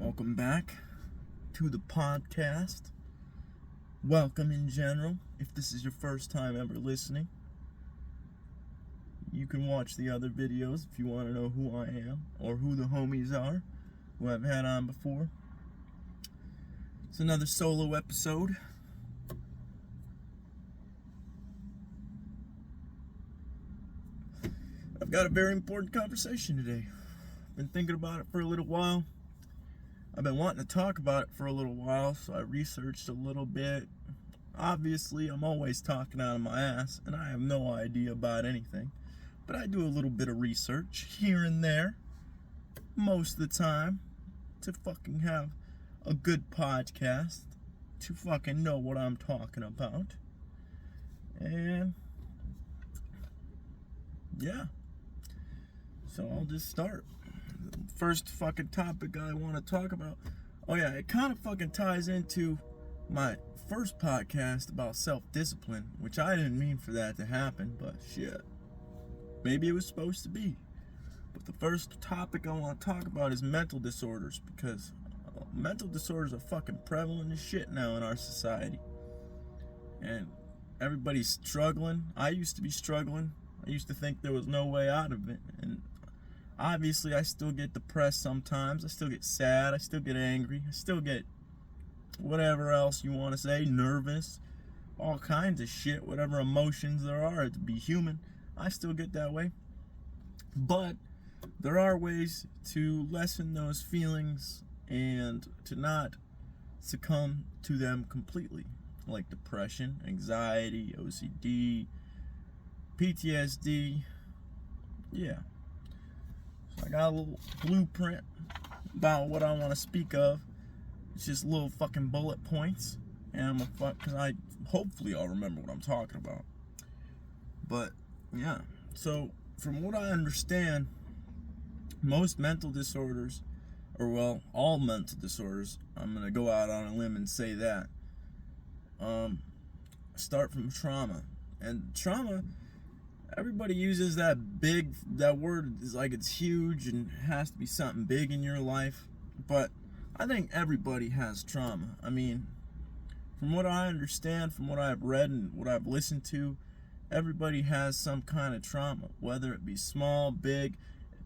Welcome back to the podcast. Welcome in general. If this is your first time ever listening, you can watch the other videos if you want to know who I am or who the homies are who I've had on before. It's another solo episode. I've got a very important conversation today. Been thinking about it for a little while. I've been wanting to talk about it for a little while, so I researched a little bit. Obviously, I'm always talking out of my ass, and I have no idea about anything. But I do a little bit of research here and there, most of the time, to fucking have a good podcast, to fucking know what I'm talking about. And, yeah. So I'll just start. First fucking topic I want to talk about. Oh yeah, it kind of fucking ties into my first podcast about self-discipline, which I didn't mean for that to happen, but shit. Maybe it was supposed to be. But the first topic I want to talk about is mental disorders, because mental disorders are fucking prevalent as shit now in our society. And everybody's struggling. I used to be struggling. I used to think there was no way out of it, and obviously, I still get depressed sometimes. I still get sad. I still get angry. I still get whatever else you want to say, nervous, all kinds of shit, whatever emotions there are to be human. I still get that way. But there are ways to lessen those feelings and to not succumb to them completely, like depression, anxiety, OCD, PTSD. Yeah. I got a little blueprint about what I want to speak of. It's just little fucking bullet points, and hopefully I'll remember what I'm talking about. But yeah, so from what I understand, most mental disorders, or well, all mental disorders, I'm gonna go out on a limb and say that, start from trauma, and trauma. Everybody uses that word is like it's huge and has to be something big in your life. But I think everybody has trauma. I mean, from what I understand, from what I've read and what I've listened to, everybody has some kind of trauma, whether it be small, big,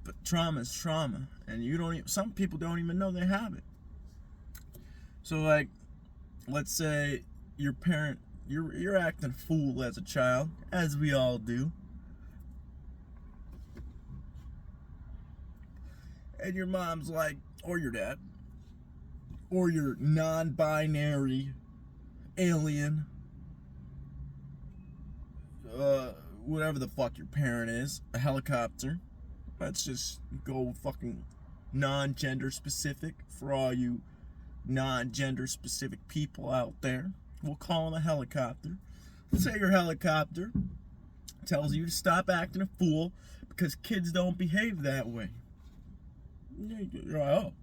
but trauma is trauma. And some people don't even know they have it. So like, let's say your parent, you're acting a fool as a child, as we all do. And your mom's like, or your dad, or your non-binary alien, whatever the fuck your parent is, a helicopter. Let's just go fucking non-gender specific for all you non-gender specific people out there. We'll call him a helicopter. Let's say your helicopter tells you to stop acting a fool because kids don't behave that way. You're like, oh,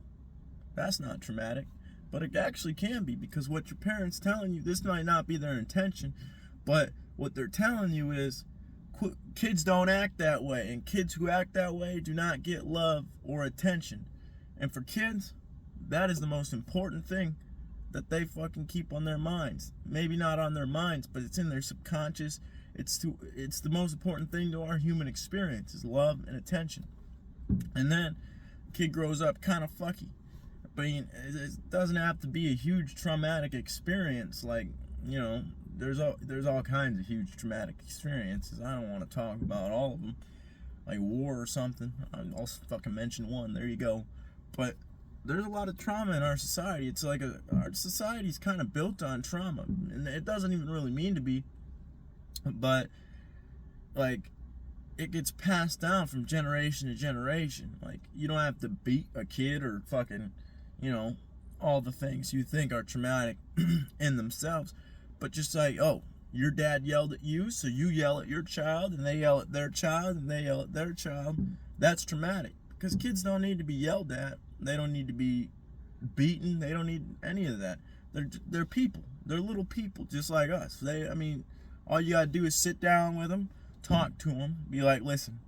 that's not traumatic. But it actually can be, because what your parents telling you, this might not be their intention, but what they're telling you is kids don't act that way, and kids who act that way do not get love or attention. And for kids, that is the most important thing that they fucking keep on their minds. Maybe not on their minds, but it's in their subconscious. It's the most important thing to our human experience is love and attention. And then kid grows up kind of fucky. But it doesn't have to be a huge traumatic experience. Like, you know, there's all kinds of huge traumatic experiences. I don't want to talk about all of them, like war or something. I'll fucking mention one. There you go. But there's a lot of trauma in our society. It's like our society's kind of built on trauma, and it doesn't even really mean to be. But like, it gets passed down from generation to generation. Like, you don't have to beat a kid or fucking, you know, all the things you think are traumatic in themselves. But just like, oh, your dad yelled at you, so you yell at your child, and they yell at their child, and they yell at their child. That's traumatic. Because kids don't need to be yelled at. They don't need to be beaten. They don't need any of that. They're people. They're little people just like us. All you gotta do is sit down with them, talk to them, be like, listen,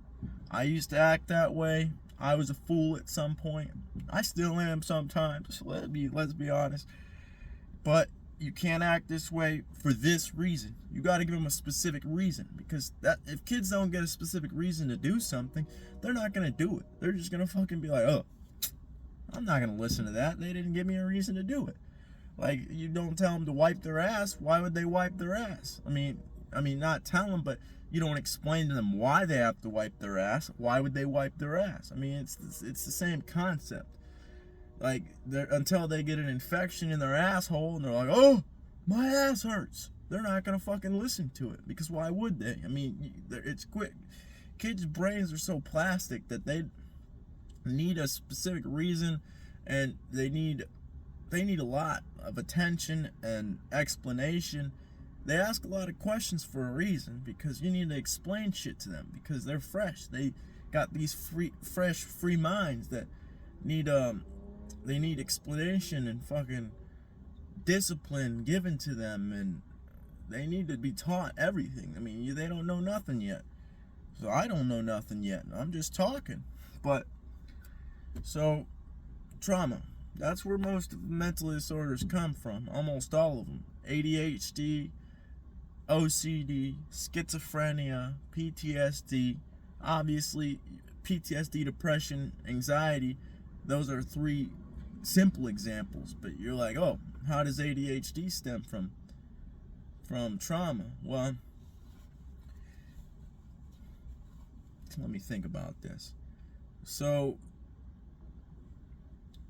I used to act that way. I was a fool at some point. I still am sometimes. Let's be honest. But you can't act this way for this reason. You got to give them a specific reason, because that if kids don't get a specific reason to do something, they're not gonna do it. They're just gonna fucking be like, oh, I'm not gonna listen to that. They didn't give me a reason to do it. Like, you don't tell them to wipe their ass. Why would they wipe their ass? I mean, not tell them, but you don't explain to them why they have to wipe their ass. Why would they wipe their ass? I mean, it's the same concept. Like, until they get an infection in their asshole and they're like, oh, my ass hurts. They're not going to fucking listen to it, because why would they? I mean, it's quick. Kids' brains are so plastic that they need a specific reason, and they need a lot of attention and explanation. They ask a lot of questions for a reason, because you need to explain shit to them, because they're fresh. They got these fresh, free minds that need they need explanation and fucking discipline given to them, and they need to be taught everything. I mean, they don't know nothing yet. So I don't know nothing yet. I'm just talking. But, so, trauma. That's where most of the mental disorders come from. Almost all of them. ADHD, OCD, schizophrenia, PTSD. Obviously, PTSD, depression, anxiety. Those are 3 simple examples. But you're like, oh, how does ADHD stem from trauma? Well, let me think about this. So,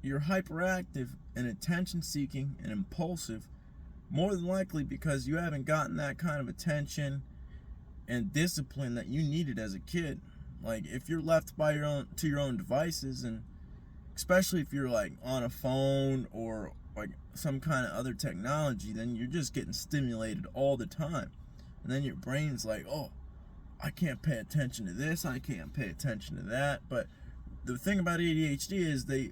you're hyperactive and attention-seeking and impulsive, more than likely because you haven't gotten that kind of attention and discipline that you needed as a kid. Like, if you're left to your own devices, and especially if you're like on a phone or like some kind of other technology, then you're just getting stimulated all the time. And then your brain's like, oh, I can't pay attention to this, I can't pay attention to that. But the thing about ADHD is they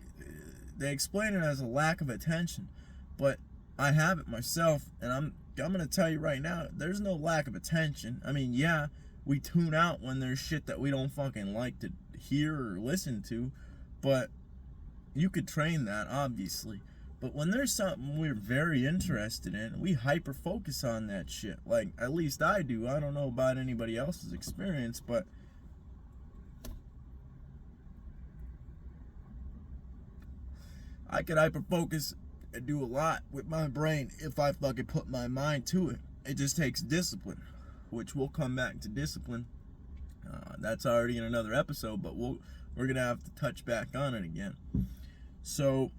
explain it as a lack of attention. But I have it myself, and I'm going to tell you right now, there's no lack of attention. I mean, yeah, we tune out when there's shit that we don't fucking like to hear or listen to, but you could train that, obviously. But when there's something we're very interested in, we hyper focus on that shit. Like, at least I do. I don't know about anybody else's experience, but I could hyper focus and do a lot with my brain if I fucking put my mind to it. It just takes discipline, which we'll come back to discipline. That's already in another episode, but we're gonna have to touch back on it again. So,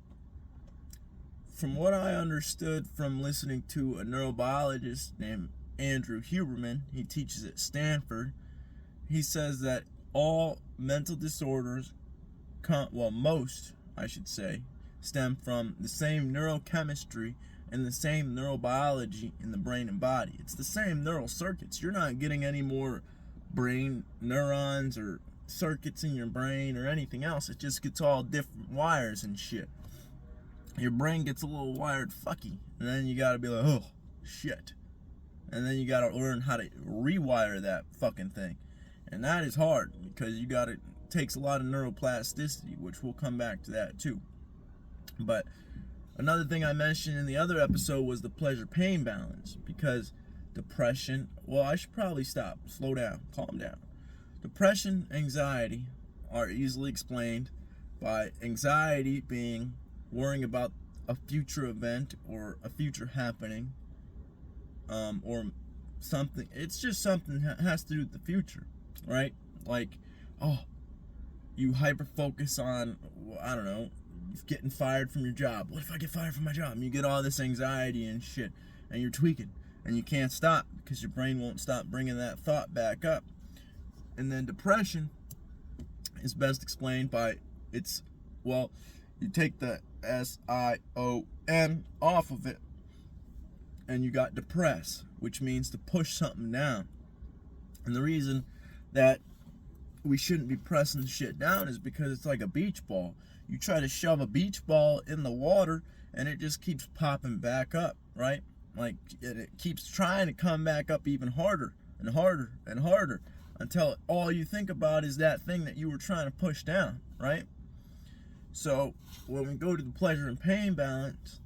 from what I understood from listening to a neurobiologist named Andrew Huberman, he teaches at Stanford, he says that all mental disorders, most, I should say, stem from the same neurochemistry and the same neurobiology in the brain and body. It's the same neural circuits. You're not getting any more brain neurons or circuits in your brain or anything else. It just gets all different wires and shit. Your brain gets a little wired fucky, and then you gotta be like, oh, shit. And then you gotta learn how to rewire that fucking thing. And that is hard, because it takes a lot of neuroplasticity, which we'll come back to that too. But another thing I mentioned in the other episode was the pleasure-pain balance, because depression, well, I should probably stop, slow down, calm down. Depression, anxiety are easily explained by anxiety being worrying about a future event or a future happening, or something. It's just something that has to do with the future, right? Like, oh, you hyper focus on, I don't know, getting fired from your job. What if I get fired from my job? And you get all this anxiety and shit, and you're tweaking, and you can't stop because your brain won't stop bringing that thought back up. And then depression is best explained by you take the S-I-O-N off of it, and you got depress, which means to push something down. And the reason that we shouldn't be pressing shit down is because it's like a beach ball. You try to shove a beach ball in the water, and it just keeps popping back up, right? Like, it keeps trying to come back up even harder and harder and harder until all you think about is that thing that you were trying to push down, right? So when we go to the pleasure and pain balance,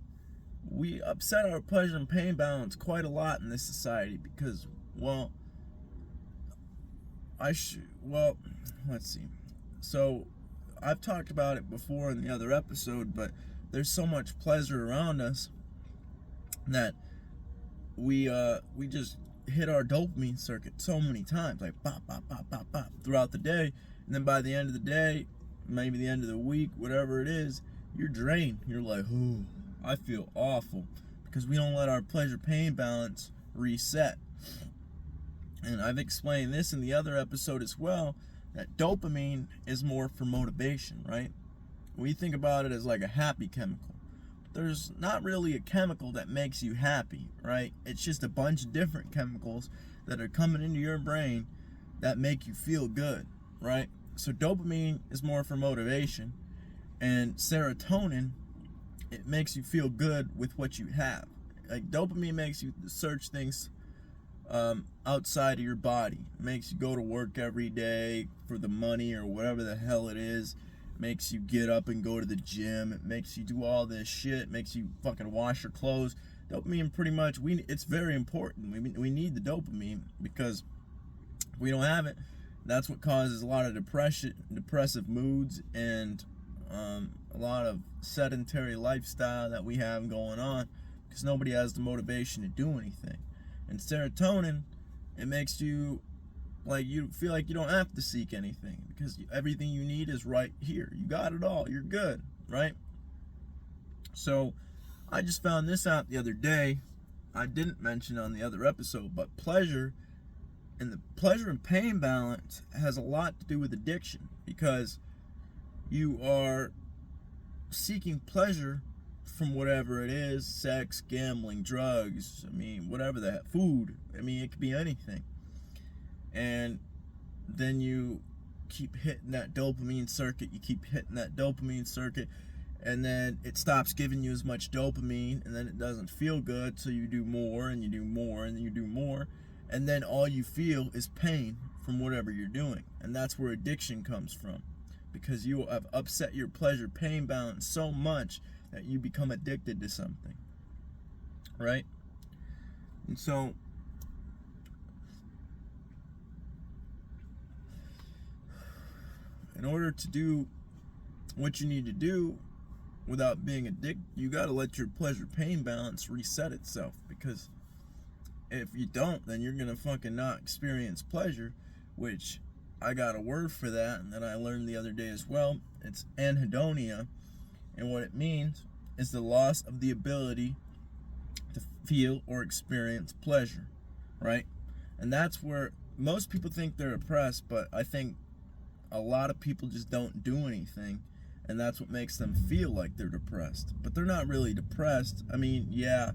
we upset our pleasure and pain balance quite a lot in this society because, well, let's see. So I've talked about it before in the other episode, but there's so much pleasure around us that we just hit our dopamine circuit so many times, like bop, bop, bop, bop, bop, throughout the day. And then by the end of the day, maybe the end of the week, whatever it is, you're drained. You're like, oh, I feel awful, because we don't let our pleasure-pain balance reset. And I've explained this in the other episode as well, that dopamine is more for motivation, right? We think about it as like a happy chemical. There's not really a chemical that makes you happy, right? It's just a bunch of different chemicals that are coming into your brain that make you feel good, right? So dopamine is more for motivation, and serotonin, it makes you feel good with what you have. Like dopamine makes you search things outside of your body. It makes you go to work every day for the money or whatever the hell it is. It makes you get up and go to the gym. It makes you do all this shit. It makes you fucking wash your clothes. Dopamine, pretty much, it's very important. We need the dopamine, because if we don't have it, that's what causes a lot of depressive moods, and a lot of sedentary lifestyle that we have going on, because nobody has the motivation to do anything. And serotonin, it makes you like, you feel like you don't have to seek anything, because everything you need is right here. You got it all. You're good, right? So I just found this out the other day. I didn't mention on the other episode, but pleasure and pain balance has a lot to do with addiction, because you are seeking pleasure from whatever it is: sex, gambling, drugs, whatever that, food, it could be anything. And then you keep hitting that dopamine circuit, and then it stops giving you as much dopamine, and then it doesn't feel good, so you do more, and you do more, and you do more, and then all you feel is pain from whatever you're doing. And that's where addiction comes from, because you have upset your pleasure-pain balance so much that you become addicted to something, right? And so in order to do what you need to do without being addicted, you got to let your pleasure-pain balance reset itself, because if you don't, then you're gonna fucking not experience pleasure, which I got a word for that, and that I learned the other day as well. It's anhedonia, and what it means is the loss of the ability to feel or experience pleasure, right? And that's where most people think they're depressed, but I think a lot of people just don't do anything, and that's what makes them feel like they're depressed. But they're not really depressed. Yeah,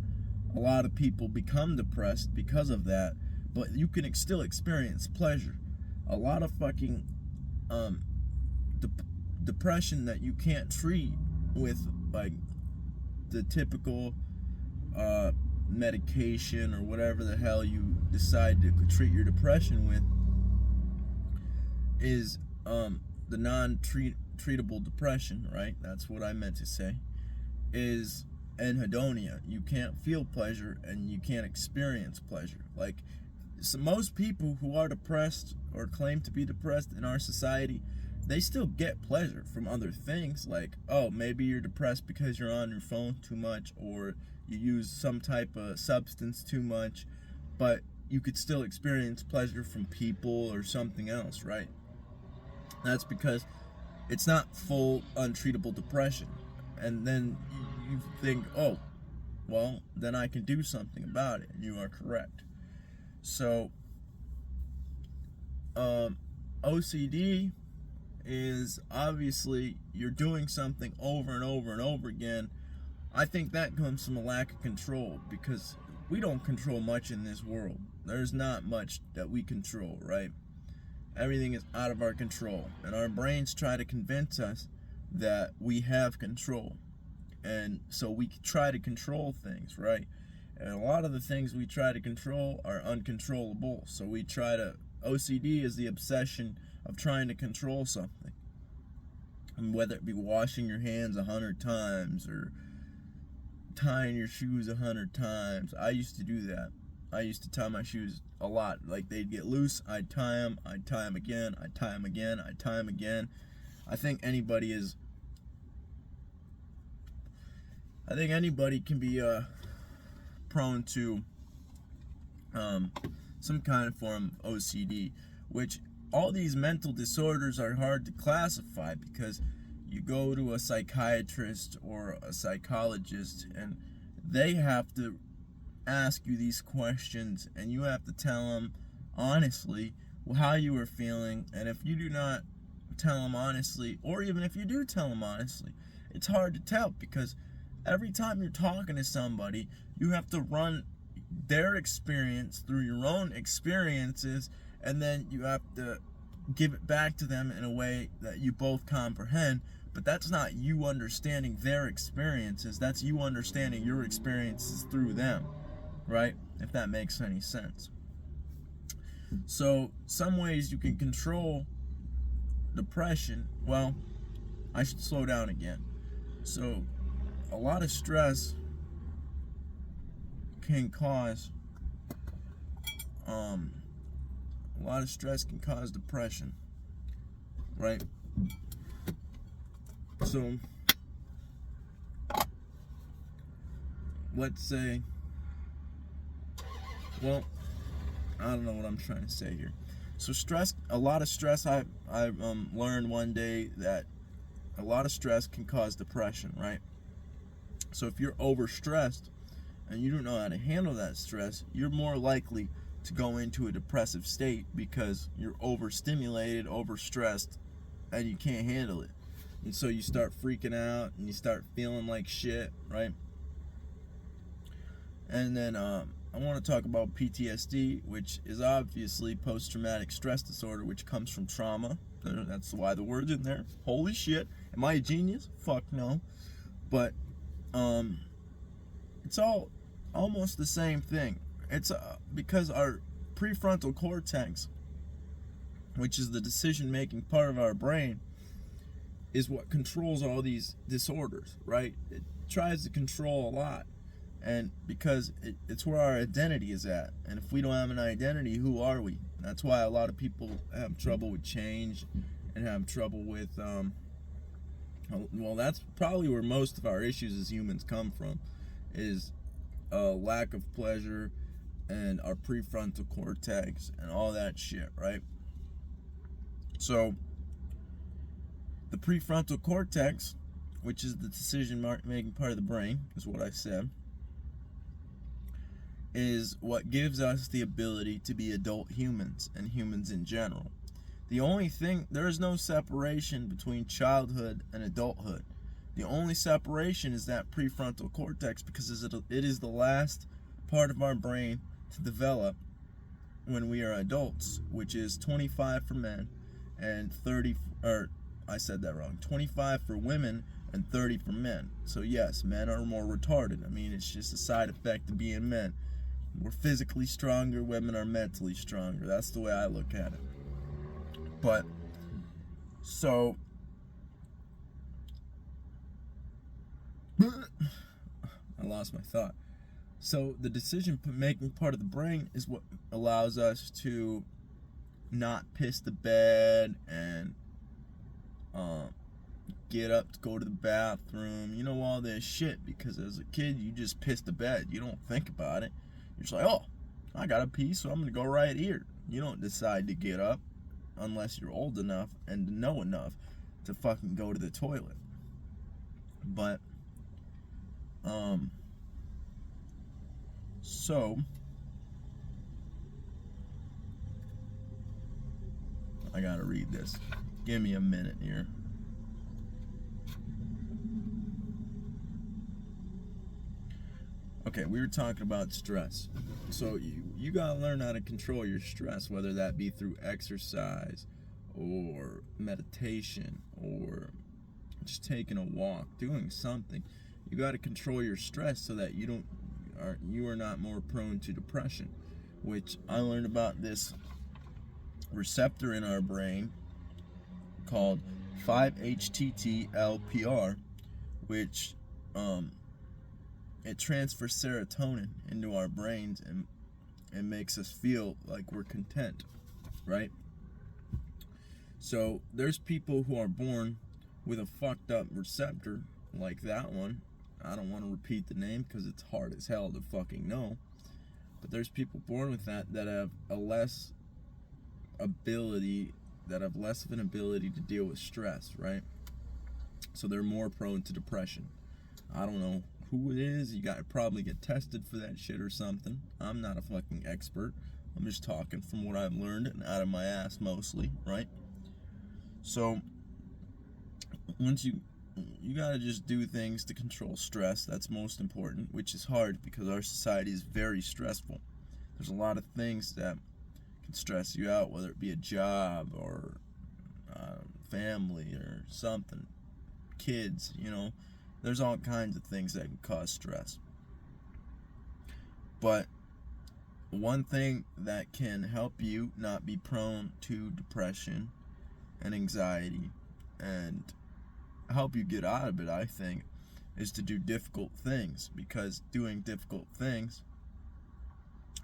a lot of people become depressed because of that, but you can still experience pleasure. A lot of fucking depression that you can't treat with like the typical medication or whatever the hell you decide to treat your depression with is the non-treatable depression, right? That's what I meant to say, is anhedonia. You can't feel pleasure and you can't experience pleasure. Like, so most people who are depressed or claim to be depressed in our society, they still get pleasure from other things. Like, oh, maybe you're depressed because you're on your phone too much, or you use some type of substance too much, but you could still experience pleasure from people or something else, right? That's because it's not full untreatable depression. And then you think, oh, well, then I can do something about it. And you are correct. So OCD is obviously you're doing something over and over and over again. I think that comes from a lack of control, because we don't control much in this world. There's not much that we control, right? Everything is out of our control, and our brains try to convince us that we have control, and so we try to control things, right? And a lot of the things we try to control are uncontrollable, so we try to OCD is the obsession of trying to control something. And whether it be washing your hands 100 times or tying your shoes 100 times. I used to do that. I used to tie my shoes a lot. Like, they'd get loose, I'd tie them again, I'd tie them again, I'd tie them again. I think anybody can be prone to some kind of form of OCD, which all these mental disorders are hard to classify because you go to a psychiatrist or a psychologist and they have to ask you these questions and you have to tell them honestly how you were feeling. And if you do not tell them honestly, or even if you do tell them honestly, it's hard to tell because every time you're talking to somebody, you have to run their experience through your own experiences, and then you have to give it back to them in a way that you both comprehend. But that's not you understanding their experiences, that's you understanding your experiences through them, right? If that makes any sense. So some ways you can control depression, well, I should slow down again. So a lot of stress can cause depression, right? So let's say, well, I don't know what I'm trying to say here. So a lot of stress, I learned one day that a lot of stress can cause depression, right? So if you're overstressed and you don't know how to handle that stress, you're more likely to go into a depressive state because you're overstimulated, overstressed, and you can't handle it. And so you start freaking out and you start feeling like shit, right? And then I want to talk about PTSD, which is obviously post-traumatic stress disorder, which comes from trauma. That's why the word's in there. Holy shit. Am I a genius? Fuck no. But it's all almost the same thing. It's because our prefrontal cortex, which is the decision-making part of our brain, is what controls all these disorders, right? It tries to control a lot, and because it's where our identity is at. And if we don't have an identity, who are we? That's why a lot of people have trouble with change and have trouble with well, that's probably where most of our issues as humans come from, is a lack of pleasure and our prefrontal cortex and all that shit, right? So the prefrontal cortex, which is the decision-making part of the brain, is what I said, is what gives us the ability to be adult humans and humans in general. The only thing, there is no separation between childhood and adulthood. The only separation is that prefrontal cortex, because it is the last part of our brain to develop when we are adults, which is 25 for men and 30, or I said that wrong, 25 for women and 30 for men. So yes, men are more retarded. I mean, it's just a side effect of being men. We're physically stronger, women are mentally stronger. That's the way I look at it. But, so, I lost my thought. So the decision-making part of the brain is what allows us to not piss the bed and get up to go to the bathroom, you know, all this shit, because as a kid you just piss the bed. You don't think about it. You're just like, oh, I gotta pee, so I'm gonna go right here. You don't decide to get up unless you're old enough and know enough to fucking go to the toilet. But so I gotta read this. Give me a minute here. Okay, we were talking about stress. So you gotta learn how to control your stress, whether that be through exercise or meditation or just taking a walk, doing something. You gotta control your stress so that you are not more prone to depression, which I learned about this receptor in our brain called 5-HTT-LPR, which it transfers serotonin into our brains and makes us feel like we're content, right? So there's people who are born with a fucked up receptor like that one. I don't want to repeat the name because it's hard as hell to fucking know. But there's people born with that have less of an ability to deal with stress, right? So they're more prone to depression. I don't know who it is. You gotta probably get tested for that shit or something. I'm not a fucking expert. I'm just talking from what I've learned and out of my ass mostly, right? So once you gotta just do things to control stress. That's most important, which is hard because our society is very stressful. There's a lot of things that can stress you out, whether it be a job or family or something, kids, there's all kinds of things that can cause stress. But one thing that can help you not be prone to depression and anxiety and help you get out of it, I think, is to do difficult things, because doing difficult things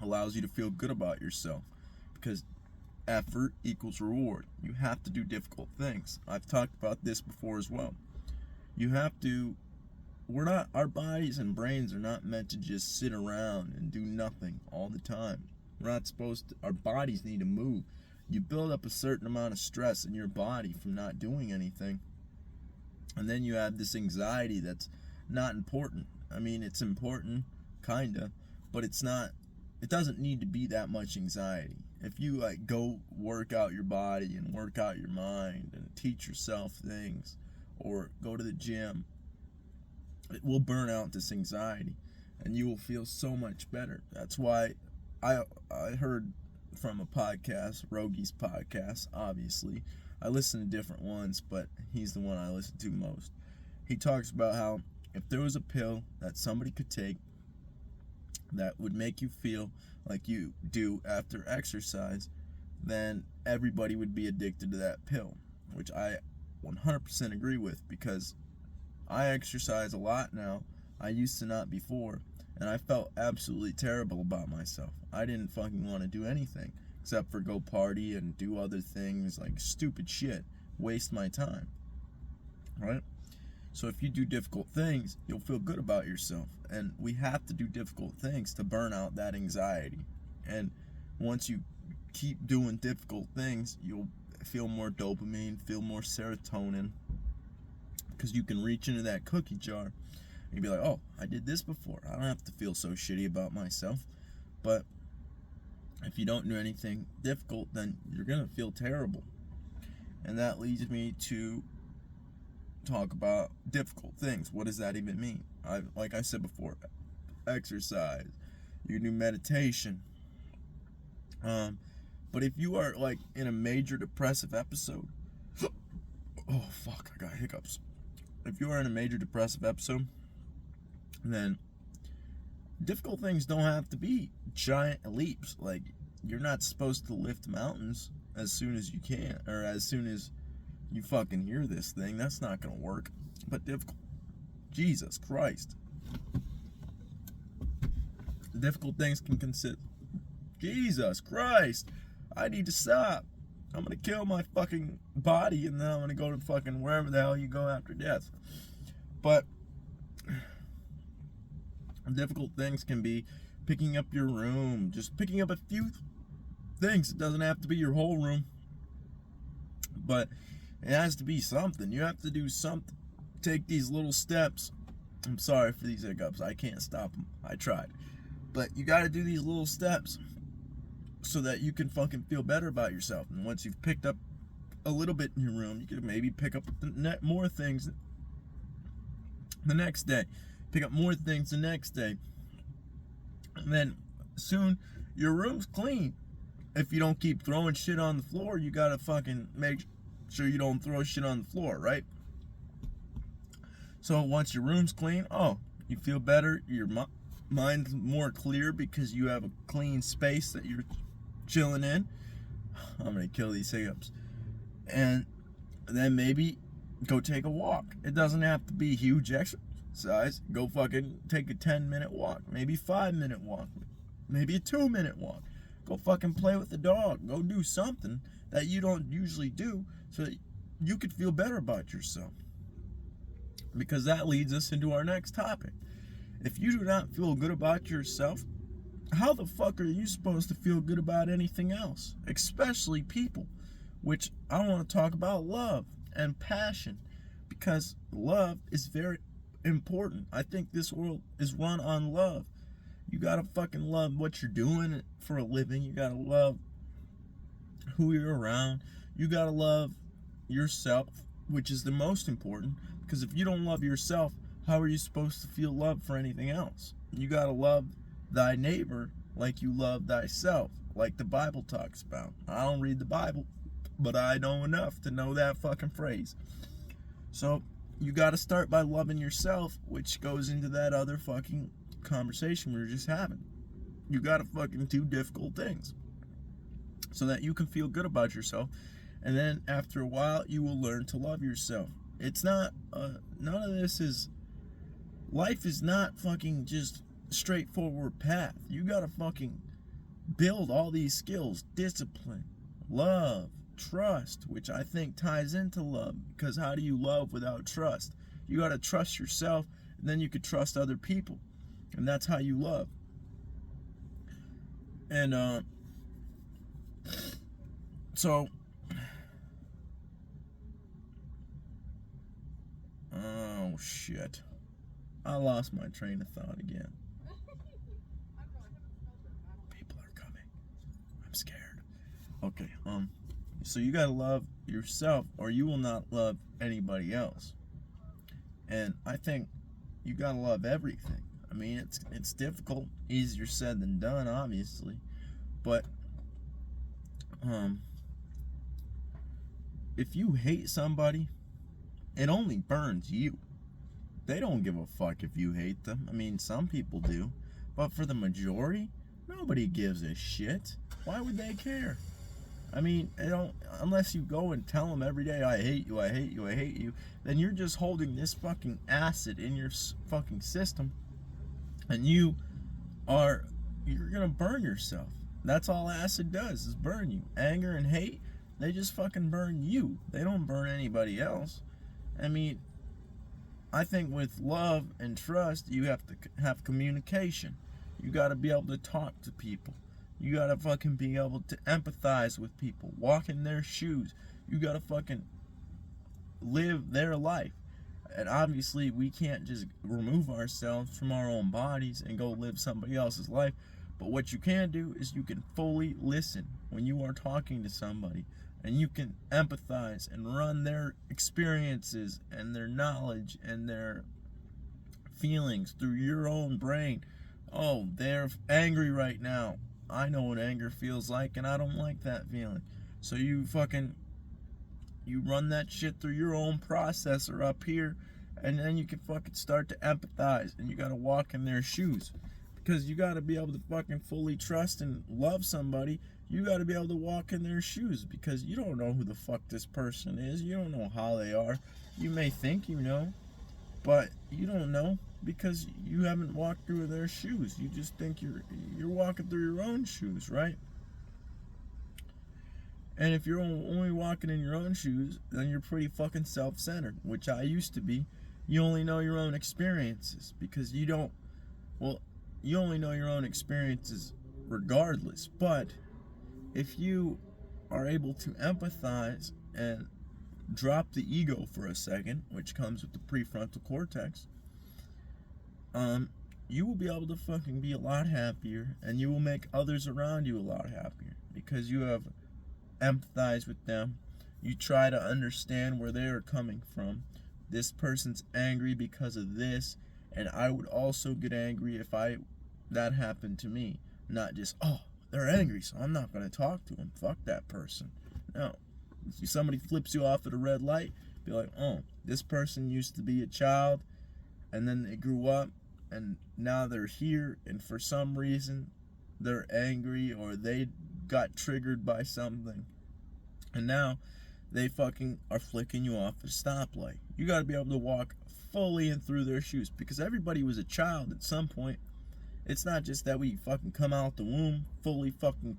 allows you to feel good about yourself, because effort equals reward. You have to do difficult things. I've talked about this before as well. Our bodies and brains are not meant to just sit around and do nothing all the time. We're not supposed to. Our bodies need to move. You build up a certain amount of stress in your body from not doing anything, and then you have this anxiety that's not important. I mean, it's important, kinda, but it doesn't need to be that much anxiety. If you go work out your body and work out your mind and teach yourself things or go to the gym, it will burn out this anxiety and you will feel so much better. That's why I heard from a podcast, Rogi's podcast, obviously. I listen to different ones, but he's the one I listen to most. He talks about how if there was a pill that somebody could take that would make you feel like you do after exercise, then everybody would be addicted to that pill, which I 100% agree with, because I exercise a lot now. I used to not before, and I felt absolutely terrible about myself. I didn't fucking want to do anything except for go party and do other things like stupid shit, waste my time, right? So if you do difficult things, you'll feel good about yourself, and we have to do difficult things to burn out that anxiety. And once you keep doing difficult things, you'll feel more dopamine, feel more serotonin, because you can reach into that cookie jar and be like, oh, I did this before, I don't have to feel so shitty about myself. But if you don't do anything difficult, then you're gonna feel terrible. And that leads me to talk about difficult things. What does that even mean? Like I said before, exercise, you can do meditation. But if you are like in a major depressive episode, oh fuck, I got hiccups. If you are in a major depressive episode, then difficult things don't have to be giant leaps. Like, you're not supposed to lift mountains as soon as you can, or as soon as you fucking hear this thing. That's not gonna work. But difficult, Jesus Christ, difficult things can consist. Jesus Christ, I need to stop. I'm gonna kill my fucking body, and then I'm gonna go to fucking wherever the hell you go after death. But difficult things can be picking up your room, just picking up a few things. It doesn't have to be your whole room, but it has to be something. You have to do something. Take these little steps. I'm sorry for these hiccups. I can't stop them. I tried. But you gotta do these little steps so that you can fucking feel better about yourself. And once you've picked up a little bit in your room, you can maybe pick up more things the next day. Pick up more things the next day. And then soon your room's clean. If you don't keep throwing shit on the floor, you gotta fucking make sure you don't throw shit on the floor, right? So once your room's clean, you feel better. Your mind's more clear because you have a clean space that you're chilling in. I'm gonna kill these hiccups. And then maybe go take a walk. It doesn't have to be huge exercise. Go fucking take a 10-minute walk, maybe 5-minute walk, maybe a 2-minute walk. Go fucking play with the dog. Go do something that you don't usually do so that you could feel better about yourself. Because that leads us into our next topic. If you do not feel good about yourself, how the fuck are you supposed to feel good about anything else? Especially people. Which I want to talk about love and passion. Because love is very important. I think this world is run on love. You gotta fucking love what you're doing for a living. You gotta love who you're around. You gotta love yourself, which is the most important. Because if you don't love yourself, how are you supposed to feel love for anything else? You gotta love thy neighbor like you love thyself, like the Bible talks about. I don't read the Bible, but I know enough to know that fucking phrase. So you gotta start by loving yourself, which goes into that other fucking conversation we were just having. You gotta fucking do difficult things so that you can feel good about yourself, and then after a while you will learn to love yourself. It's not none of this is, life is not fucking just straightforward path. You gotta fucking build all these skills: discipline, love, trust, which I think ties into love, because how do you love without trust? You gotta trust yourself, and then you could trust other people, and that's how you love. And so oh shit, I lost my train of thought again. People are coming, I'm scared. Okay, so you gotta love yourself or you will not love anybody else. And I think you gotta love everything. I mean, it's difficult, easier said than done, obviously, but if you hate somebody, it only burns you. They don't give a fuck if you hate them. I mean, some people do, but for the majority, nobody gives a shit. Why would they care? I mean, unless you go and tell them every day, I hate you, I hate you, I hate you, then you're just holding this fucking acid in your fucking system, and you're gonna burn yourself. That's all acid does, is burn you. Anger and hate, they just fucking burn you. They don't burn anybody else. I mean, I think with love and trust, you have to have communication. You gotta be able to talk to people. You gotta fucking be able to empathize with people, walk in their shoes. You gotta fucking live their life. And obviously, we can't just remove ourselves from our own bodies and go live somebody else's life. But what you can do is you can fully listen when you are talking to somebody. And you can empathize and run their experiences and their knowledge and their feelings through your own brain. Oh, they're angry right now. I know what anger feels like, and I don't like that feeling. So you run that shit through your own processor up here, and then you can fucking start to empathize, and you gotta walk in their shoes. Because you gotta be able to fucking fully trust and love somebody. You gotta be able to walk in their shoes, because you don't know who the fuck this person is. You don't know how they are. You may think you know, but you don't know, because you haven't walked through their shoes. You just think you're walking through your own shoes, right? And if you're only walking in your own shoes, then you're pretty fucking self-centered, which I used to be. You only know your own experiences, because you only know your own experiences regardless. But if you are able to empathize and drop the ego for a second, which comes with the prefrontal cortex, you will be able to fucking be a lot happier, and you will make others around you a lot happier, because you have empathized with them. You try to understand where they are coming from. This person's angry because of this, and I would also get angry if that happened to me. Not just, oh, they're angry, so I'm not going to talk to them. Fuck that person. No. If somebody flips you off at a red light, be like, oh, this person used to be a child, and then they grew up, and now they're here, and for some reason, they're angry, or they got triggered by something, and now they fucking are flicking you off a stoplight. You got to be able to walk fully in through their shoes, because everybody was a child at some point. It's not just that we fucking come out the womb fully fucking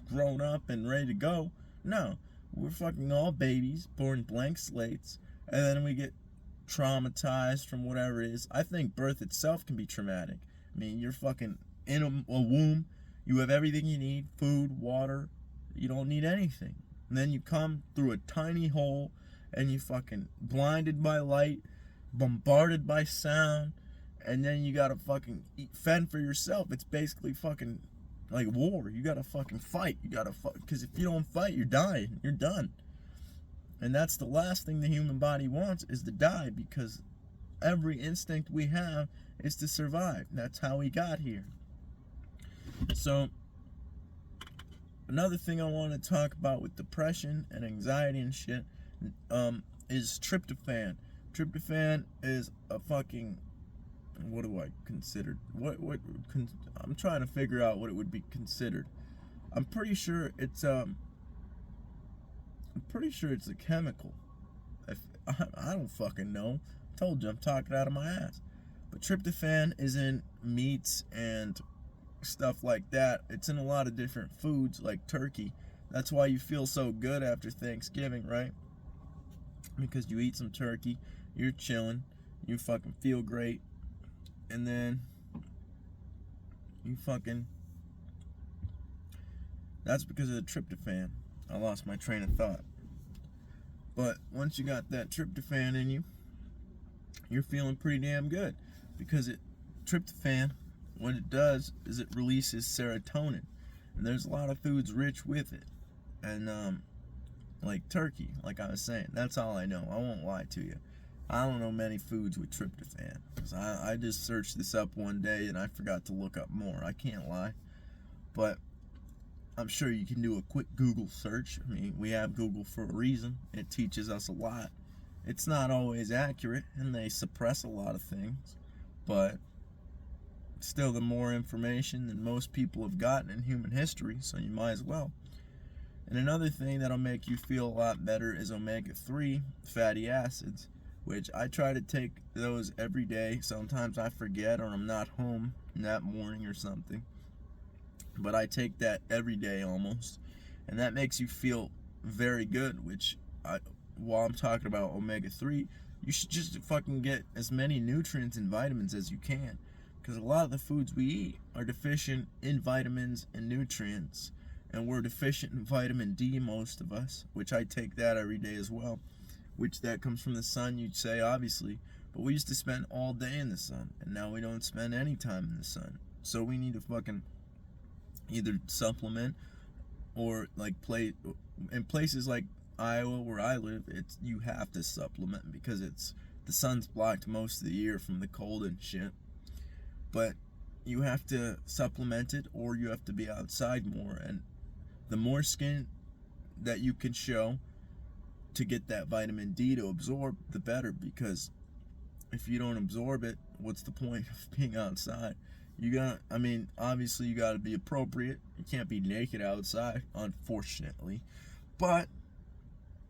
grown up and ready to go. No, we're fucking all babies, born blank slates, and then we get traumatized from whatever it is. I think birth itself can be traumatic. I mean, you're fucking in a womb, you have everything you need, food, water, you don't need anything. And then you come through a tiny hole, and you fucking blinded by light, bombarded by sound, and then you gotta fucking fend for yourself. It's basically fucking like war. You gotta fucking fight. You gotta because if you don't fight, you're dying. You're done. And that's the last thing the human body wants, is to die, because every instinct we have is to survive. That's how we got here. So, another thing I want to talk about with depression and anxiety and shit is tryptophan. Tryptophan is a fucking, what do I consider? I'm trying to figure out what it would be considered. I'm pretty sure it's a chemical. I don't fucking know. I told you, I'm talking out of my ass. But tryptophan is in meats and stuff like that. It's in a lot of different foods, like turkey. That's why you feel so good after Thanksgiving, right? Because you eat some turkey, you're chilling, you fucking feel great, and then you fucking, that's because of the tryptophan. I lost my train of thought. But once you got that tryptophan in you, you're feeling pretty damn good, because tryptophan, what it does is it releases serotonin, and there's a lot of foods rich with it, and like turkey, like I was saying, that's all I know. I won't lie to you. I don't know many foods with tryptophan, because I just searched this up one day and I forgot to look up more. I can't lie, but I'm sure you can do a quick Google search. I mean, we have Google for a reason. It teaches us a lot. It's not always accurate, and they suppress a lot of things, but still, the more information than most people have gotten in human history, so you might as well. And another thing that'll make you feel a lot better is omega-3 fatty acids, which I try to take those every day. Sometimes I forget, or I'm not home in that morning or something, but I take that every day almost, and that makes you feel very good. Which, while I'm talking about omega-3, you should just fucking get as many nutrients and vitamins as you can, because a lot of the foods we eat are deficient in vitamins and nutrients, and we're deficient in vitamin D, most of us, which I take that every day as well, which that comes from the sun, you'd say, obviously, but we used to spend all day in the sun, and now we don't spend any time in the sun, so we need to fucking either supplement, or like in places like Iowa, where I live, you have to supplement, because the sun's blocked most of the year from the cold and shit, but you have to supplement it, or you have to be outside more, and the more skin that you can show to get that vitamin D to absorb, the better, because if you don't absorb it, what's the point of being outside? Obviously you gotta be appropriate. You can't be naked outside, unfortunately, but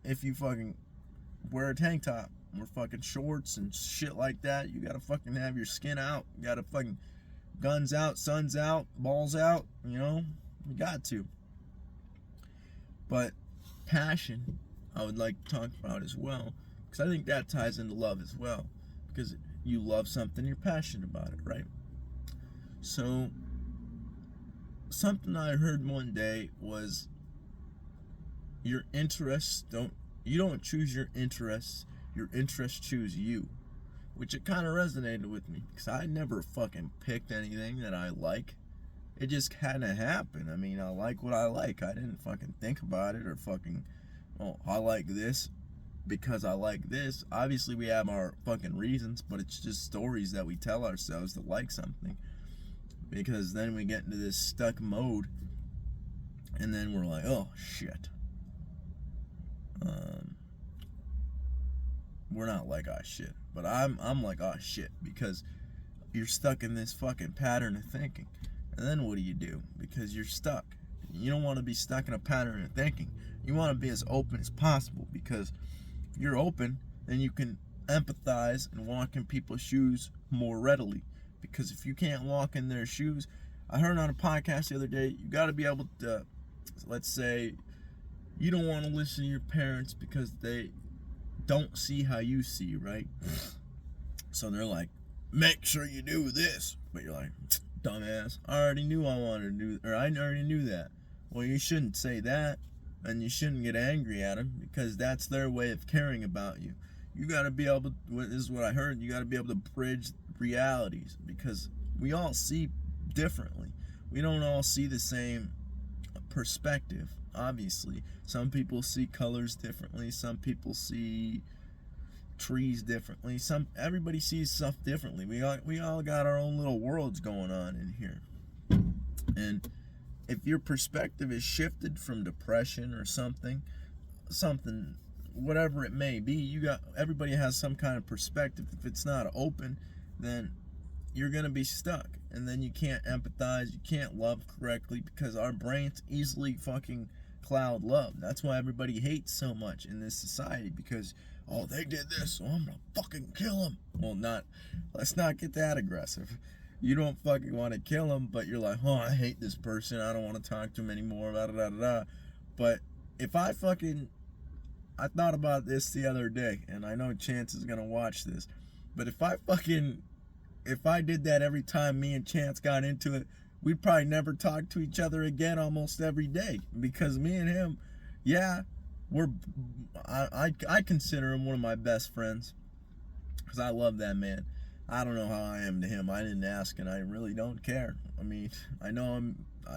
if you fucking wear a tank top or fucking shorts and shit like that, you gotta fucking have your skin out. You gotta fucking guns out, suns out, balls out, you got to. But passion, I would like to talk about as well, because I think that ties into love as well, because you love something, you're passionate about it, right? So, something I heard one day was, your interests you don't choose your interests choose you, which it kind of resonated with me, because I never fucking picked anything that I like. It just kind of happened. I mean, I like what I like. I didn't fucking think about it, or fucking, I like this because I like this. Obviously, we have our fucking reasons, but it's just stories that we tell ourselves to like something, because then we get into this stuck mode, and then we're like, oh shit, we're not like oh shit, but I'm like oh shit, because you're stuck in this fucking pattern of thinking. And then what do? Because you're stuck. You don't want to be stuck in a pattern of thinking. You want to be as open as possible, because if you're open, then you can empathize and walk in people's shoes more readily. Because if you can't walk in their shoes, I heard on a podcast the other day, you got to be able to, let's say, you don't want to listen to your parents because they don't see how you see, right? So they're like, make sure you do this. But you're like, dumbass, I already knew I wanted to do, or I already knew that. Well, you shouldn't say that, and you shouldn't get angry at them, because that's their way of caring about you. You got to be able to, this is what I heard, you got to be able to bridge realities, because we all see differently. We don't all see the same perspective, obviously. Some people see colors differently, some people see trees differently, everybody sees stuff differently. We all got our own little worlds going on in here. And if your perspective is shifted from depression or something, whatever it may be, everybody has some kind of perspective. If it's not open, then you're gonna be stuck, and then you can't empathize, you can't love correctly, because our brains easily fucking cloud love. That's why everybody hates so much in this society, because, oh, they did this, so I'm gonna fucking kill them. Well, let's not get that aggressive. You don't fucking want to kill them, but you're like, oh, I hate this person, I don't want to talk to him anymore, da da da da. But if I thought about this the other day, and I know Chance is gonna watch this, but if I did that every time me and Chance got into it, we'd probably never talk to each other again almost every day, because me and him, yeah, I consider him one of my best friends, because I love that man. I don't know how I am to him. I didn't ask, and I really don't care. I mean, I know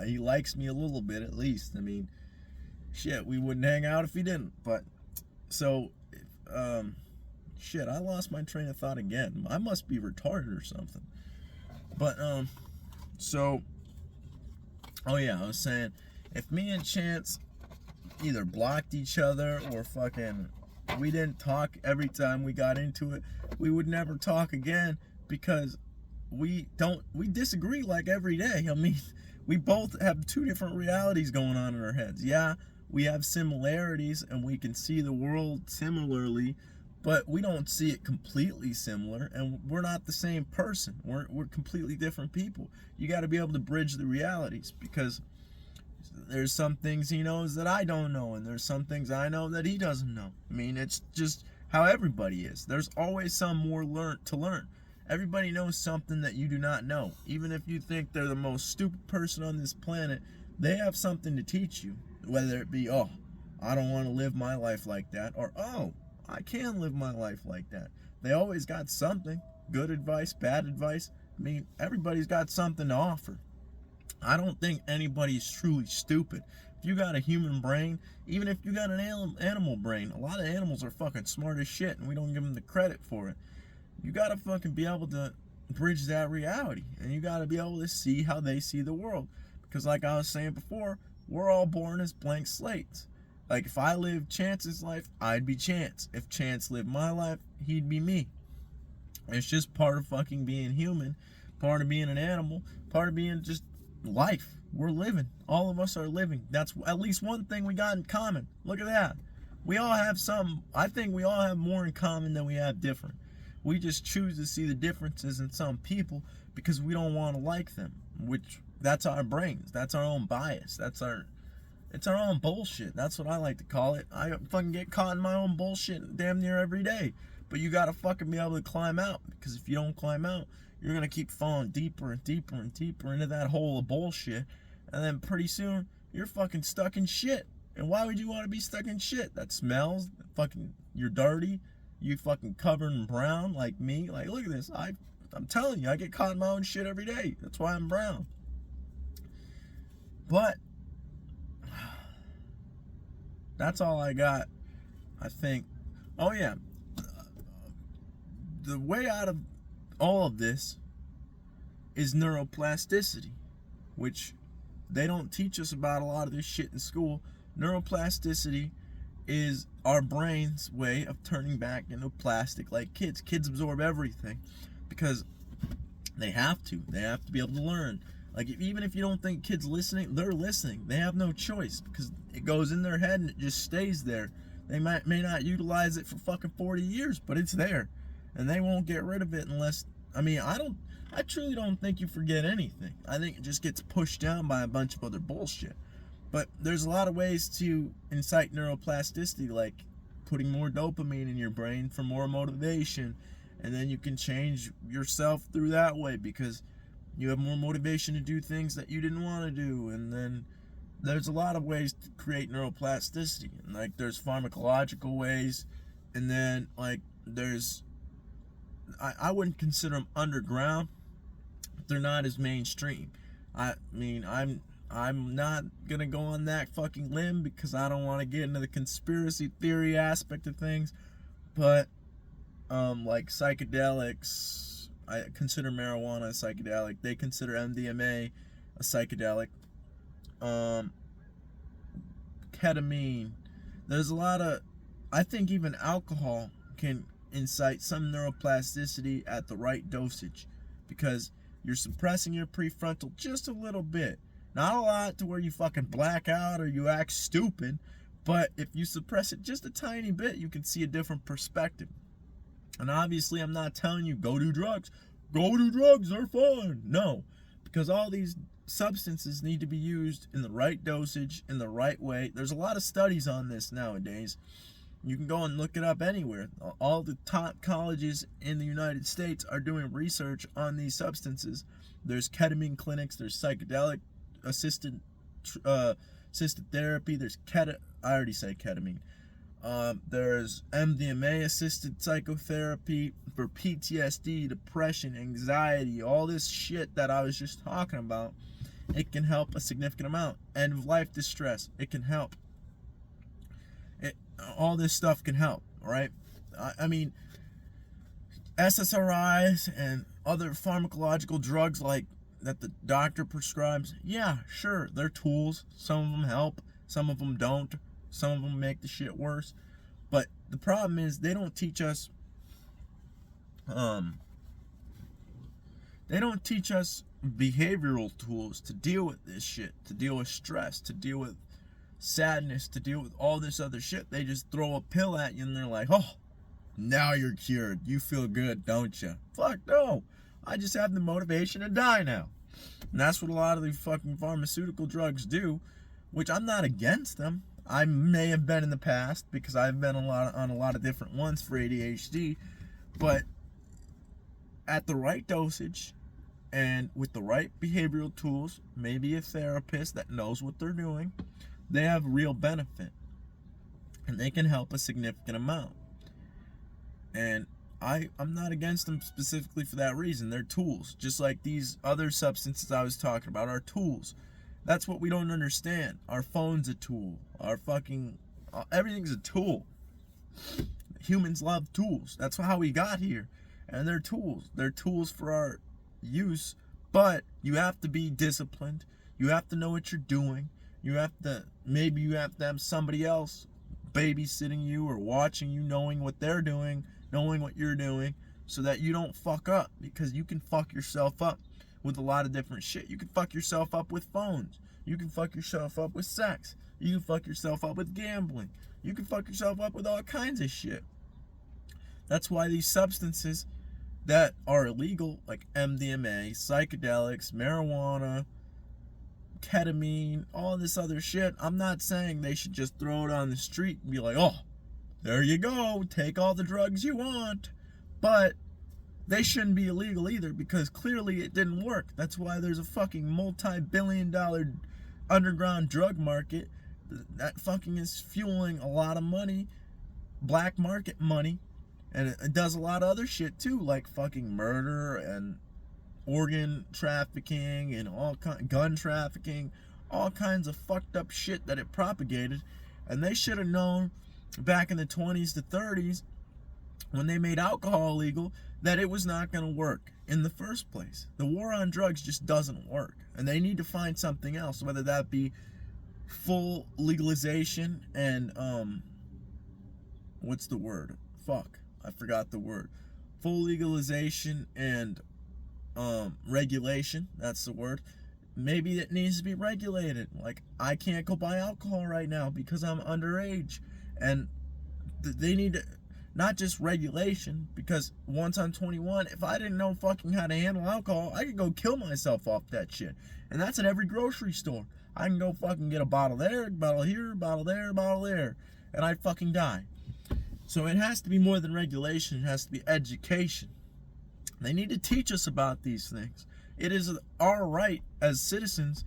he likes me a little bit at least. I mean, shit, we wouldn't hang out if he didn't. But so, shit, I lost my train of thought again. I must be retarded or something. But so, oh yeah, I was saying, if me and Chance either blocked each other or fucking we didn't talk every time we got into it, we would never talk again, because we disagree like every day. I mean, we both have two different realities going on in our heads. Yeah, we have similarities and we can see the world similarly, but we don't see it completely similar, and we're not the same person. We're completely different people. You got to be able to bridge the realities, because there's some things he knows that I don't know, and there's some things I know that he doesn't know. I mean, it's just how everybody is. There's always some more to learn. Everybody knows something that you do not know. Even if you think they're the most stupid person on this planet, they have something to teach you. Whether it be, oh, I don't want to live my life like that, or, oh, I can live my life like that. They always got something. Good advice, bad advice. I mean, everybody's got something to offer. I don't think anybody's truly stupid. If you got a human brain, even if you got an animal brain, a lot of animals are fucking smart as shit, and we don't give them the credit for it. You gotta fucking be able to bridge that reality, and you gotta be able to see how they see the world. Because like I was saying before, we're all born as blank slates. Like, if I lived Chance's life, I'd be Chance. If Chance lived my life, he'd be me. It's just part of fucking being human, part of being an animal, part of being just life. We're living. All of us are living. That's at least one thing we got in common. Look at that. We all have I think we all have more in common than we have different. We just choose to see the differences in some people because we don't want to like them, which that's our brains. That's our own bias. It's our own bullshit. That's what I like to call it. I fucking get caught in my own bullshit damn near every day. But you gotta fucking be able to climb out, because if you don't climb out, you're gonna keep falling deeper and deeper and deeper into that hole of bullshit, and then pretty soon you're fucking stuck in shit. And why would you want to be stuck in shit that smells? Fucking, you're dirty. You fucking covered in brown like me. Like, look at this. I'm telling you, I get caught in my own shit every day. That's why I'm brown. But that's all I got, I think. Oh yeah, the way out of all of this is neuroplasticity, which they don't teach us about a lot of this shit in school. Neuroplasticity is our brain's way of turning back into plastic like kids. Kids absorb everything because they have to. They have to be able to learn. Like, even if you don't think kids listening, they're listening. They have no choice because it goes in their head and it just stays there. They may not utilize it for fucking 40 years, but it's there. And they won't get rid of it unless, I truly don't think you forget anything. I think it just gets pushed down by a bunch of other bullshit. But there's a lot of ways to incite neuroplasticity, like putting more dopamine in your brain for more motivation. And then you can change yourself through that way because you have more motivation to do things that you didn't want to do. And then there's a lot of ways to create neuroplasticity. And like there's pharmacological ways, and then like there's, I wouldn't consider them underground. They're not as mainstream. I'm not gonna go on that fucking limb because I don't want to get into the conspiracy theory aspect of things. But like psychedelics, I consider marijuana a psychedelic. They consider MDMA a psychedelic. Ketamine. There's a lot of, I think even alcohol can incite some neuroplasticity at the right dosage because you're suppressing your prefrontal just a little bit. Not a lot to where you fucking black out or you act stupid, but if you suppress it just a tiny bit, you can see a different perspective. And obviously, I'm not telling you go do drugs. Go do drugs, they're fun. No, because all these substances need to be used in the right dosage, in the right way. There's a lot of studies on this nowadays. You can go and look it up anywhere. All the top colleges in the United States are doing research on these substances. There's ketamine clinics, there's psychedelic assisted therapy, there's I already say ketamine. There's MDMA assisted psychotherapy for PTSD, depression, anxiety, all this shit that I was just talking about. It can help a significant amount. End of life distress, it can help. All this stuff can help, right? I mean, SSRIs and other pharmacological drugs like that the doctor prescribes, yeah, sure, they're tools. Some of them help, some of them don't. Some of them make the shit worse. But the problem is they don't teach us behavioral tools to deal with this shit, to deal with stress, to deal with sadness, to deal with all this other shit. They just throw a pill at you and they're like, oh, now you're cured. You feel good, don't you? Fuck no. I just have the motivation to die now. And that's what a lot of these fucking pharmaceutical drugs do, which I'm not against them. I may have been in the past because I've been on a lot of different ones for ADHD, but at the right dosage and with the right behavioral tools, maybe a therapist that knows what they're doing, they have real benefit and they can help a significant amount. And I'm not against them specifically for that reason. They're tools, just like these other substances I was talking about are tools. That's what we don't understand. Our phone's a tool. Our fucking everything's a tool. Humans love tools. That's how we got here. And they're tools. They're tools for our use, but you have to be disciplined. You have to know what you're doing. Maybe you have to have somebody else babysitting you or watching you, knowing what they're doing, knowing what you're doing, so that you don't fuck up, because you can fuck yourself up with a lot of different shit. You can fuck yourself up with phones. You can fuck yourself up with sex. You can fuck yourself up with gambling. You can fuck yourself up with all kinds of shit. That's why these substances that are illegal, like MDMA, psychedelics, marijuana, ketamine, all this other shit, I'm not saying they should just throw it on the street and be like, oh, there you go, take all the drugs you want. But they shouldn't be illegal either, because clearly it didn't work. That's why there's a fucking multi-billion-dollar underground drug market that fucking is fueling a lot of money, black market money, and it does a lot of other shit too, like fucking murder and organ trafficking and gun trafficking, all kinds of fucked up shit that it propagated. And they should have known back in the 20s to 30s when they made alcohol legal that it was not going to work in the first place. The war on drugs just doesn't work, and they need to find something else, whether that be full legalization and what's the word? Fuck, I forgot the word. Full legalization and regulation, that's the word. maybe it needs to be regulated. Like, I can't go buy alcohol right now because I'm underage. And they need to, not just regulation, because once I'm 21, if I didn't know fucking how to handle alcohol, I could go kill myself off that shit. And that's at every grocery store. I can go fucking get a bottle there, a bottle here, a bottle there, a bottle there, and I'd fucking die. So it has to be more than regulation. It has to be education. They need to teach us about these things. It is our right as citizens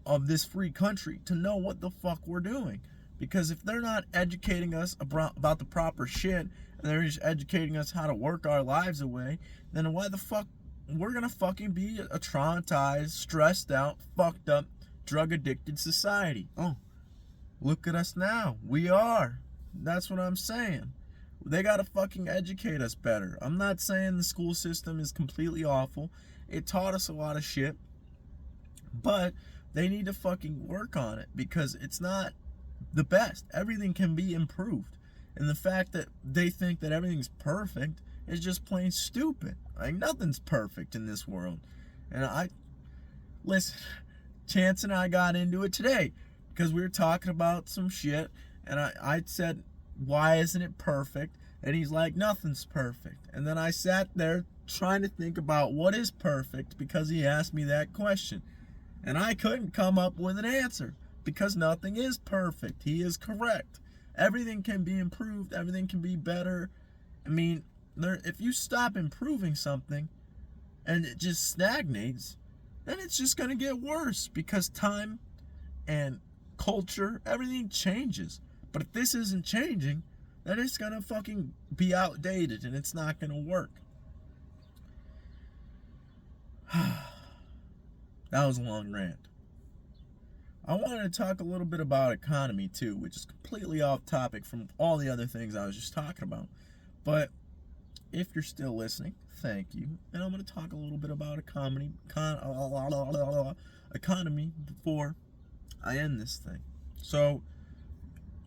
of this free country to know what the fuck we're doing. Because if they're not educating us about the proper shit, and they're just educating us how to work our lives away, then why the fuck we're gonna fucking be a traumatized, stressed out, fucked up, drug addicted society. Oh, look at us now. We are. That's what I'm saying. They gotta fucking educate us better. I'm not saying the school system is completely awful. It taught us a lot of shit. But they need to fucking work on it, because it's not the best. Everything can be improved. And the fact that they think that everything's perfect is just plain stupid. Like, nothing's perfect in this world. And listen, Chance and I got into it today because we were talking about some shit, and I said, why isn't it perfect? And he's like, nothing's perfect. And then I sat there trying to think about what is perfect, because he asked me that question. And I couldn't come up with an answer, because nothing is perfect. He is correct. Everything can be improved. Everything can be better. I mean, if you stop improving something and it just stagnates, then it's just going to get worse, because time and culture, everything changes. But if this isn't changing, then it's going to fucking be outdated, and it's not going to work. That was a long rant. I wanted to talk a little bit about economy too, which is completely off topic from all the other things I was just talking about. But if you're still listening, thank you. And I'm going to talk a little bit about economy before I end this thing. So,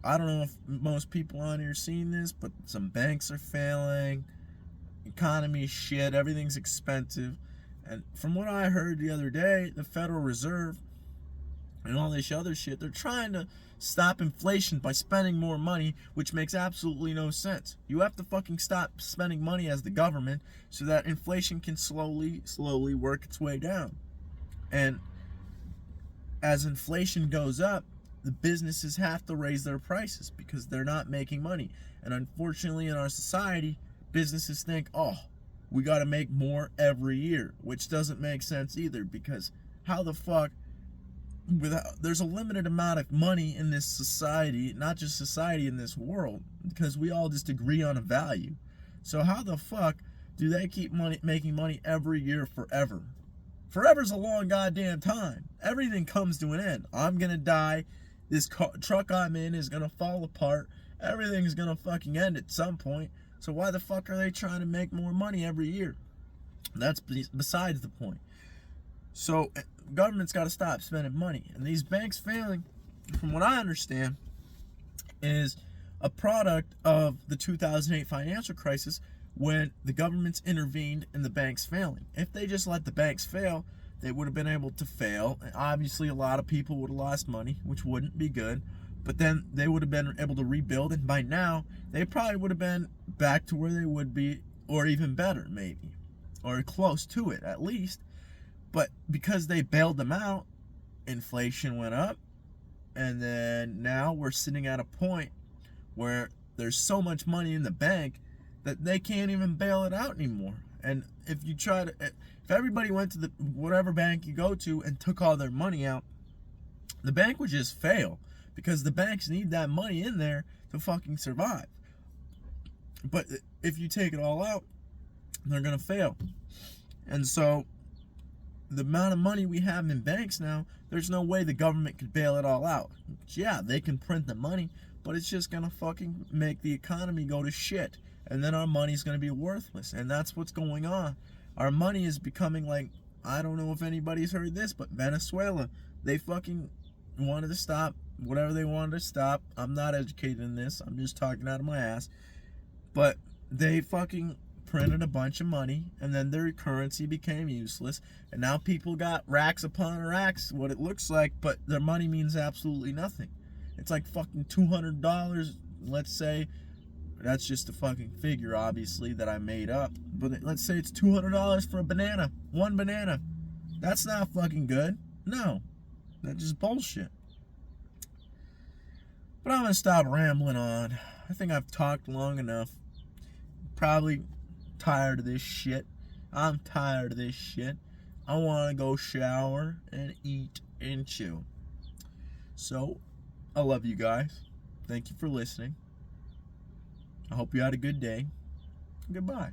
I don't know if most people on here are seeing this, but some banks are failing. Economy is shit. Everything's expensive. And from what I heard the other day, the Federal Reserve and all this other shit, they're trying to stop inflation by spending more money, which makes absolutely no sense. You have to fucking stop spending money as the government so that inflation can slowly work its way down. And as inflation goes up, the businesses have to raise their prices because they're not making money. And unfortunately, in our society, businesses think, oh, we got to make more every year, which doesn't make sense either, because how the fuck, there's a limited amount of money in this society, not just society, in this world, because we all just agree on a value. So how the fuck do they keep making money every year forever? Forever's a long goddamn time. Everything comes to an end. I'm gonna die. This truck I'm in is gonna fall apart. Everything's gonna fucking end at some point. So why the fuck are they trying to make more money every year? That's besides the point. So government's got to stop spending money. And these banks failing, from what I understand, is a product of the 2008 financial crisis, when the governments intervened in the banks failing. If they just let the banks fail, they would have been able to fail. And obviously, a lot of people would have lost money, which wouldn't be good. But then they would have been able to rebuild, and by now, they probably would have been back to where they would be, or even better, maybe. Or close to it, at least. But because they bailed them out, inflation went up, and then now we're sitting at a point where there's so much money in the bank that they can't even bail it out anymore. And if everybody went to the whatever bank you go to and took all their money out, the bank would just fail, because the banks need that money in there to fucking survive. But if you take it all out, they're gonna fail. And so the amount of money we have in banks now, there's no way the government could bail it all out. Yeah, they can print the money, but it's just gonna fucking make the economy go to shit. And then our money's gonna be worthless. And that's what's going on. Our money is becoming like, I don't know if anybody's heard this, but Venezuela, they fucking wanted to stop whatever they wanted to stop. I'm not educated in this. I'm just talking out of my ass. But they fucking printed a bunch of money, and then their currency became useless, and now people got racks upon racks, what it looks like, but their money means absolutely nothing. It's like fucking $200, let's say. That's just a fucking figure, obviously, that I made up. But let's say it's $200 for a banana. One banana. That's not fucking good. No. That's just bullshit. But I'm going to stop rambling on. I think I've talked long enough. Probably tired of this shit. I'm tired of this shit. I want to go shower and eat and chill. So, I love you guys. Thank you for listening. I hope you had a good day. Goodbye.